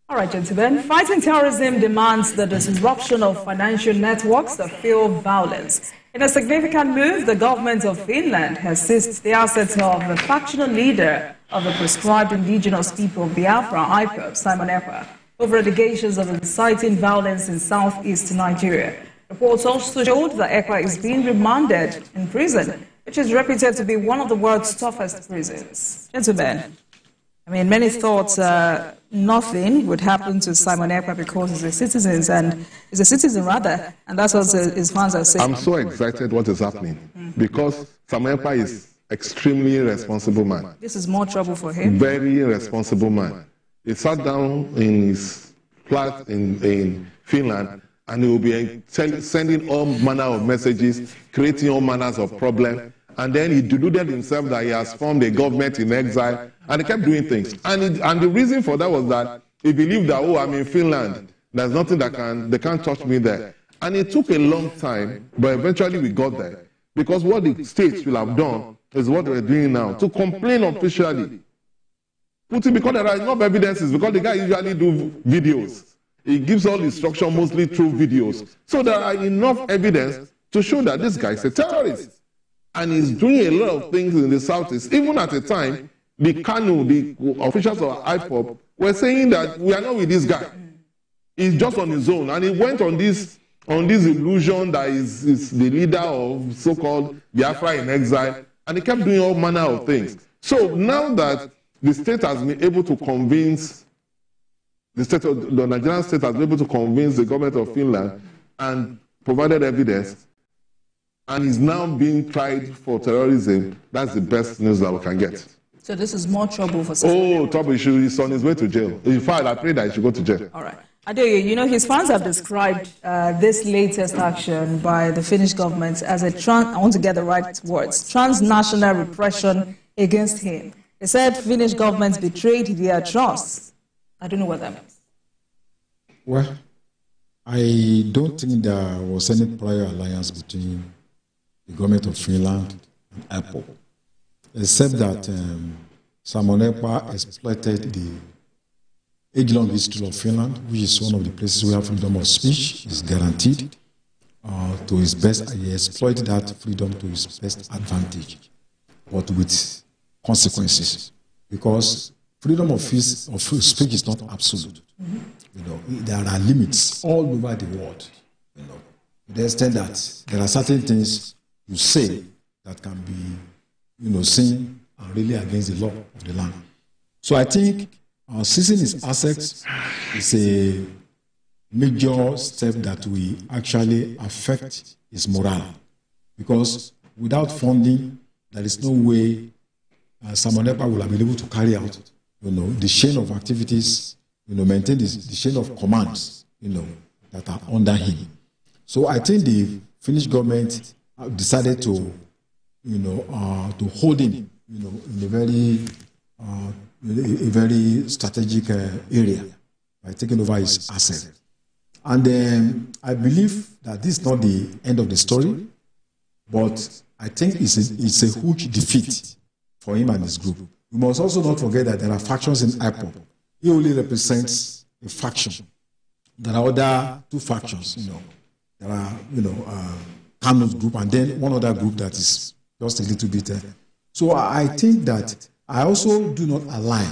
All right, gentlemen. Fighting terrorism demands the disruption of financial networks that fuel violence. In a significant move, the government of Finland has seized the assets of the factional leader of the proscribed indigenous people of Biafra, Ekpa, Simon Ekpa, over allegations of inciting violence in southeast Nigeria. Reports also showed that Ekpa is being remanded in prison, which is reputed to be one of the world's toughest prisons. Gentlemen, I mean, many thought nothing would happen to Simon Ekpa because he's a citizen, and that's what his fans are saying. I'm so excited what is happening because Simon Ekpa is extremely irresponsible man. This is more trouble for him. Very irresponsible man. He sat down in his flat in Finland and he will be sending all manner of messages, creating all manners of problems. And then he deluded himself that he has formed a government in exile, and he kept doing things. And the reason for that was that he believed that, oh, I'm in Finland, there's nothing they can't touch me there. And it took a long time, but eventually we got there. Because what the states will have done is what they're doing now, to complain officially. Because there are enough evidences, because the guy usually do videos. He gives all instruction mostly through videos. So there are enough evidence to show that this guy is a terrorist. And he's doing a lot of things in the southeast. Even at the time, the officials of IPOP were saying that we are not with this guy. He's just on his own. And he went on this illusion that is the leader of so-called Biafra in exile. And he kept doing all manner of things. So now that the state has been able to convince, the Nigerian state has been able to convince the government of Finland and provided evidence, and he's now being tried for terrorism, that's the best news that we can get. So this is more trouble for Oh, trouble. He's on his way to jail. In fact, I pray that he should go to jail. All right. Adeoye, you know, his fans have described this latest action by the Finnish government as I want to get the right words, transnational repression against him. They said Finnish government betrayed their trust. I don't know what that means. Well, I don't think there was any prior alliance between the government of Finland and Ekpa, except that Simon Ekpa exploited the age-long history of Finland, which is one of the places where freedom of speech is guaranteed to his best. He exploited that freedom to his best advantage, but with consequences, because freedom of speech is not absolute. You know, there are limits all over the world. You know, to the extent that there are certain things you say that can be, you know, seen and really against the law of the land. So I think seizing his assets is a major step that will actually affect his morale, because without funding, there is no way Simon Ekpa will have been able to carry out, you know, the chain of activities, you know, maintain the chain of commands, you know, that are under him. So I think the Finnish government decided to, you know, to hold him, you know, in a very strategic area by taking over his assets. And I believe that this is not the end of the story, but I think it's a huge defeat for him and his group. We must also not forget that there are factions in IPOP. He only represents a faction. There are other two factions, you know. There are, you know, Kanu's group and then one other group that is just a little bit. So I think that I also do not align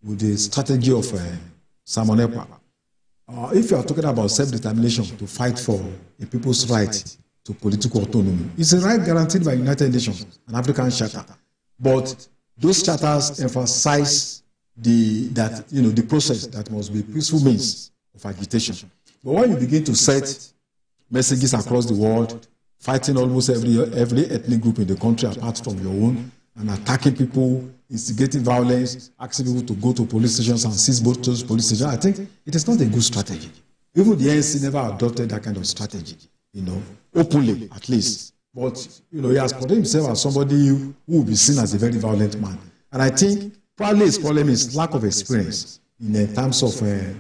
with the strategy of Simon Ekpa. If you are talking about self-determination to fight for a people's right to political autonomy, it's a right guaranteed by United Nations, an African charter. But those charters emphasize the process that must be peaceful means of agitation. But when you begin to set messages across the world, fighting almost every ethnic group in the country apart from your own, and attacking people, instigating violence, asking people to go to police stations and seize both those police stations, I think it is not a good strategy. Even the ANC never adopted that kind of strategy, you know, openly at least. But, you know, he has portrayed himself as somebody who will be seen as a very violent man. And I think probably his problem is lack of experience in terms of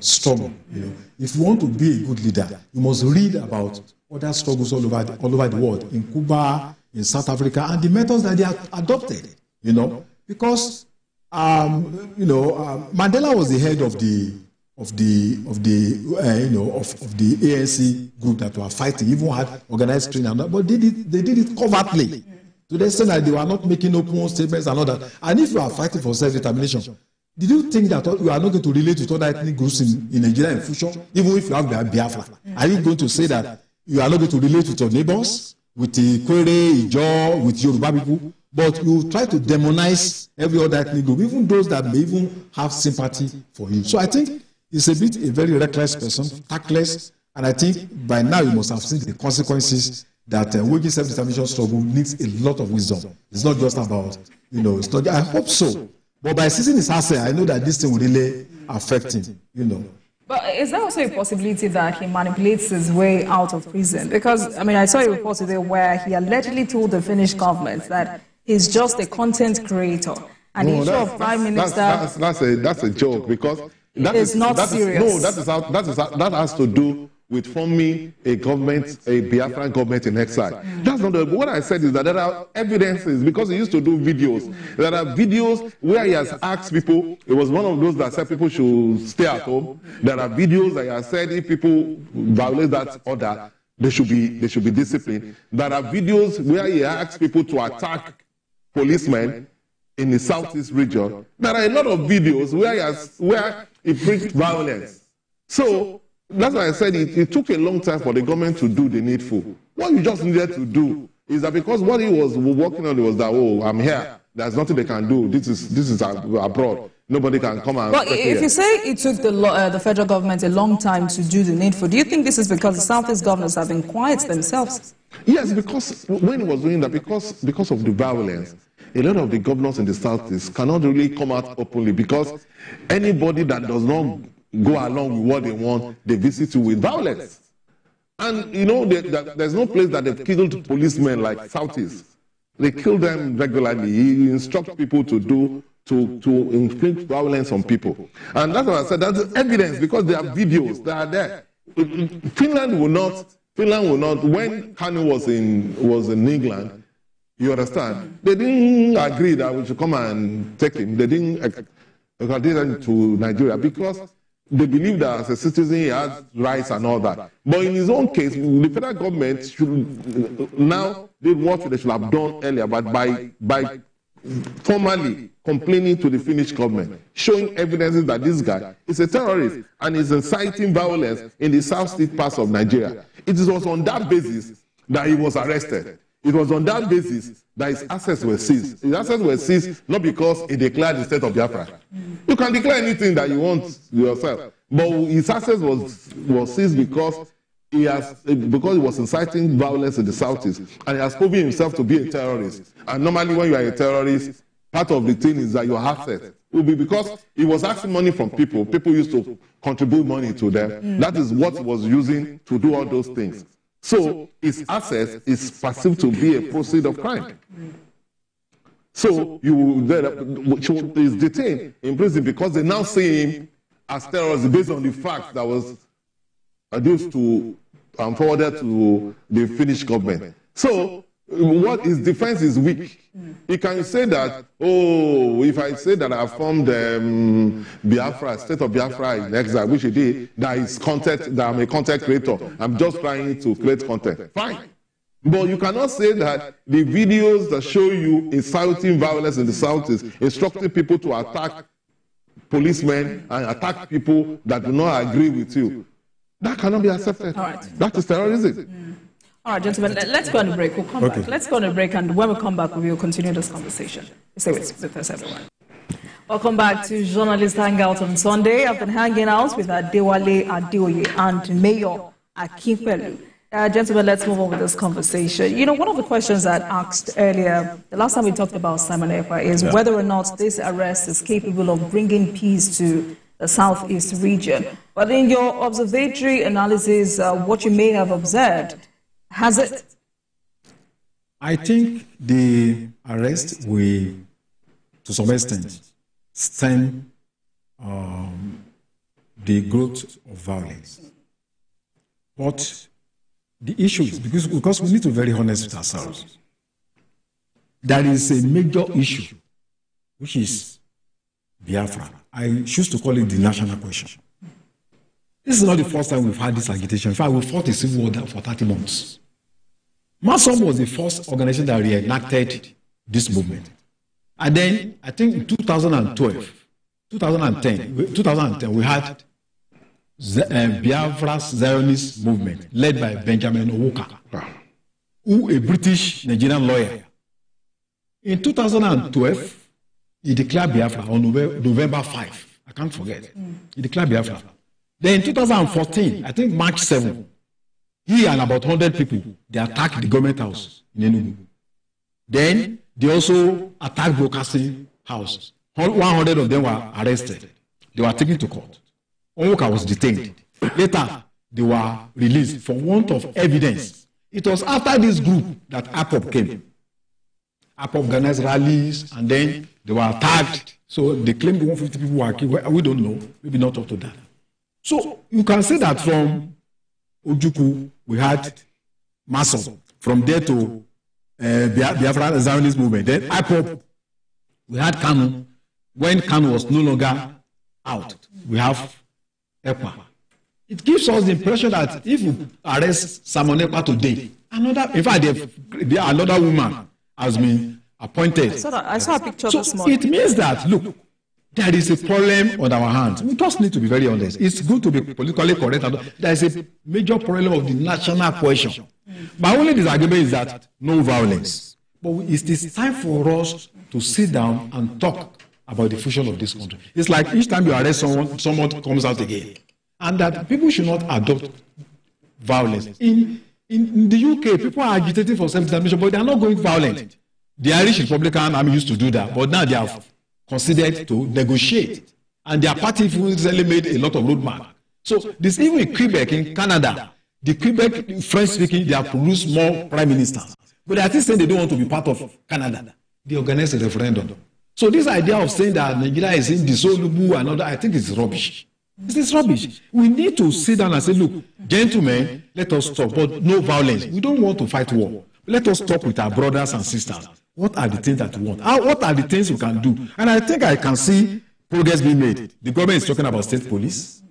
struggle. You know, if you want to be a good leader, you must read about other struggles all over the world, in Cuba, in South Africa, and the methods that they have adopted. You know, because Mandela was the head of the ANC group that were fighting, even had organized training, but they did it covertly. To the extent that they were not making open statements and all that. And if you are fighting for self-determination, did you think that you are not going to relate with other ethnic groups in Nigeria in future, even if you have Biafra? Are you going to say that you are not going to relate with your neighbors, with the Kwere, Ijaw, with Yoruba people, but you try to demonize every other ethnic group, even those that may even have sympathy for you? So I think it's a very reckless person, tactless, and I think by now you must have seen the consequences that waging self-determination struggle needs a lot of wisdom. It's not just about, it's not, I hope so. But by seizing his asset, I know that this thing will really affect him, But is there also a possibility that he manipulates his way out of prison? Because, I saw a report today where he allegedly told the Finnish government that he's just a content creator. And the issue of Prime Minister... That's a joke, because... It's not serious. That has to do with forming a government, a Biafran government in exile. That's not what I said is that there are evidences, because he used to do videos. There are videos where he has asked people, it was one of those that said people should stay at home. There are videos that he has said if people violate that order, they should be disciplined. There are videos where he asks people to attack policemen in the southeast region. There are a lot of videos where he preached violence. So that's why I said it took a long time for the government to do the needful. What you just needed to do is that because what he was working on was that, I'm here, there's nothing they can do. This is abroad. Nobody can come and... But if you say it took the federal government a long time to do the needful, do you think this is because the southeast governors have been quiet themselves? Yes, because when he was doing that, because of the violence, a lot of the governors in the southeast cannot really come out openly, because anybody that does not go along with what they want, they visit you with violence. And there's no place that they've killed policemen like Southeast. They kill them regularly. He instructs people to inflict violence on people. And that's what I said, that's evidence, because there are videos that are there. Finland will not, when Kanu was in England, you understand, they didn't agree that we should come and take him. They didn't extradite him to Nigeria, because they believe that as a citizen he has rights and all that. But in his own case, the federal government should now did what they should have done earlier, but by formally complaining to the Finnish government, showing evidences that this guy is a terrorist and is inciting violence in the southeast parts of Nigeria. It was on that basis that he was arrested. It was on that basis that his assets were seized. His assets were seized not because he declared the state of Biafra. You can declare anything that you want yourself, but his assets was seized because he was inciting violence in the southeast, and he has proven himself to be a terrorist. And normally, when you are a terrorist, part of the thing is that your assets will be because he was asking money from people. People used to contribute money to them. That is what he was using to do all those things. So his assets is perceived to be a proceed of crime. So he is detained in prison because they now see him as terrorist based on the fact that was adduced to and forwarded to the Finnish government. So what his defense is weak. He can say that, if I say that I formed Biafra, state of Biafra in exile, which he did, that I'm a content creator. I'm just trying to create content. Fine. But you cannot say that the videos that show you inciting violence in the southeast, instructing people to attack policemen and attack people that do not agree with you, that cannot be accepted. All right. That is terrorism. All right, gentlemen, let's go on a break. We'll come back. Let's go on a break, and when we come back, we will continue this conversation. Stay with us, everyone. Welcome back to Journalist Hangout on Sunday. I've been hanging out with Adewale Adeoye and Mayor Akinpelu. Gentlemen, let's move on with this conversation. One of the questions I asked earlier, the last time we talked about Simon Ekpa, is whether or not this arrest is capable of bringing peace to the southeast region. But in your observatory analysis, what you may have observed, has it? I think the arrest will, to some extent, stem the growth of violence. But the issue is, because we need to be very honest with ourselves, there is a major issue, which is Biafra. I choose to call it the national question. This is not the first time we've had this agitation. In fact, we fought a civil war for 30 months. MASOM was the first organization that reenacted this movement. And then, I think in 2010, we had Biafra's Zionist movement led by Benjamin Owuka, who a British Nigerian lawyer. In 2012, he declared Biafra on November 5. I can't forget. He declared Biafra. Then in 2014, I think March 7, he and about 100 people, they attacked the government house in Enugu. Then they also attacked broadcasting house. 100 of them were arrested. They were taken to court. Onwuka was detained. Later, they were released for want of evidence. It was after this group that APOP came. APOP organized rallies, and then they were attacked. So they claimed 150 people were killed. We don't know. Maybe not up to that. So you can say that from Ojukwu, we had MASOM. From there to Biafra Zionist movement. Then APOP, we had Kanu. When Kanu was no longer out, we have Ekpa. It gives us the impression that if you arrest Simon Ekpa today, another woman has been appointed. I saw a picture this morning. It means that, look, there is a problem on our hands. We just need to be very honest. It's good to be politically correct. There is a major problem of the national cohesion. My only disagreement is that no violence. But it is time for us to sit down and talk about the future of this country. It's like each time you arrest someone comes out again. And that people should not adopt violence. In the UK, people are agitating for self-determination, but they are not going violent. The Irish Republican Army used to do that, but now they have considered to negotiate. And their party recently made a lot of roadmap. So this even in Quebec, in Canada, the Quebec French-speaking, they have produced more prime ministers. But they are still saying they don't want to be part of Canada. They organized a referendum. So this idea of saying that Nigeria is indissoluble and all that, I think it's rubbish. It's rubbish. We need to sit down and say, look, gentlemen, let us talk, but no violence. We don't want to fight war. Let us talk with our brothers and sisters. What are the things that we want? What are the things we can do? And I think I can see progress being made. The government is talking about state police.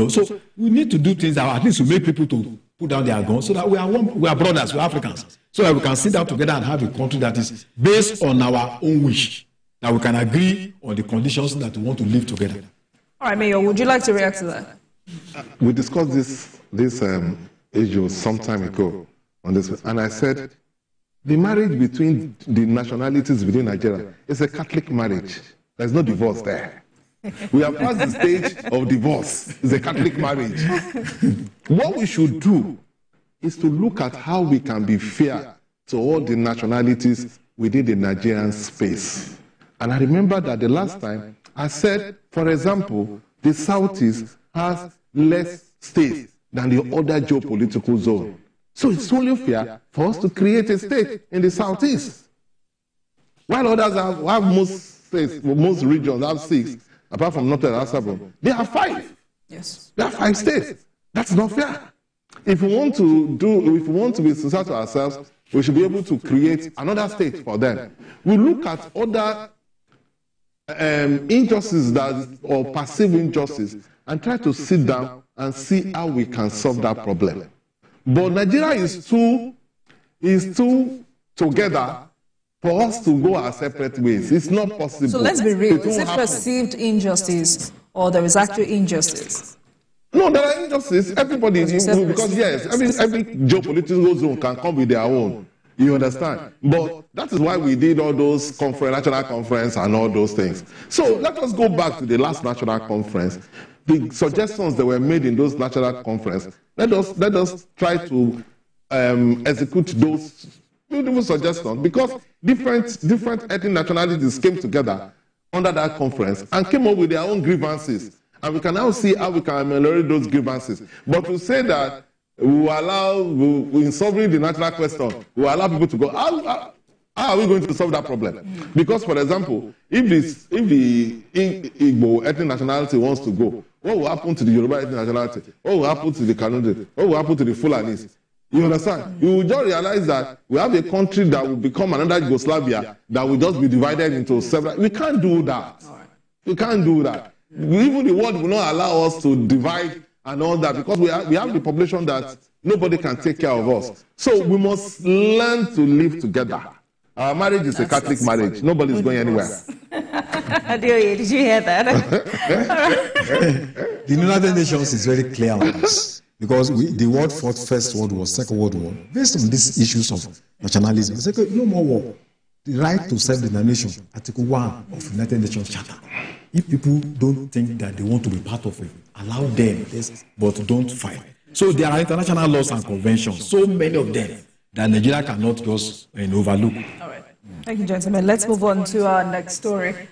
So we need to do things that at least will make people to put down their guns so that we are brothers, we are Africans. So that we can sit down together and have a country that is based on our own wish. That we can agree on the conditions that we want to live together. All right, Mayor, would you like to react to that? We discussed this issue some time ago on this, and I said the marriage between the nationalities within Nigeria is a Catholic marriage. There's no divorce there. We have passed the stage of divorce. It's a Catholic marriage. What we should do is to look at how we can be fair to all the nationalities within the Nigerian space. And I remember that the last time I said, for example, the Southeast has less states than the other geopolitical zone. So it's only fair for us to create a state in the Southeast. While others have most states, most regions have 6, apart from North and Asabon, they have 5. Yes. They have 5 states. That's not fair. If we want to be sincere to ourselves, we should be able to create another state for them. We look at other injustices or perceived injustice and try to sit down and see how we can solve that problem. But Nigeria is too together for us to go our separate ways. It's not possible. So let's be real. Is it perceived injustice or there is actual injustice? No, there are injustices. Everybody, because yes, every geopolitical zone can come with their own. You understand? But that is why we did all those national conference and all those things. So let us go back to the last national conference. The suggestions that were made in those national conference, let us try to execute those beautiful suggestions, because different ethnic nationalities came together under that conference and came up with their own grievances. And we can now see how we can ameliorate those grievances. But to say that in solving the national question, we allow people to go, how are we going to solve that problem? Because, for example, if the Igbo ethnic nationality wants to go, what will happen to the Yoruba ethnic nationality? What will happen to the Kanuri? What will happen to the Fulanis? You understand? You will just realize that we have a country that will become another Yugoslavia that will just be divided into several. We can't do that. We can't do that. Even the world will not allow us to divide and all that, because we have the population that nobody can take care of us. So we must learn to live together. Our marriage is a Catholic marriage. Nobody's going anywhere. Did you hear that? The United Nations is very clear on this, because the world fought First World War, Second World War, based on these issues of nationalism. It's like, no more war. The right to self-determination, Article 1 of the United Nations Charter. If people don't think that they want to be part of it, allow them, yes, but don't fight. So there are international laws and conventions, so many of them, that Nigeria cannot just overlook. All right. Thank you, gentlemen. Let's move on to our next story.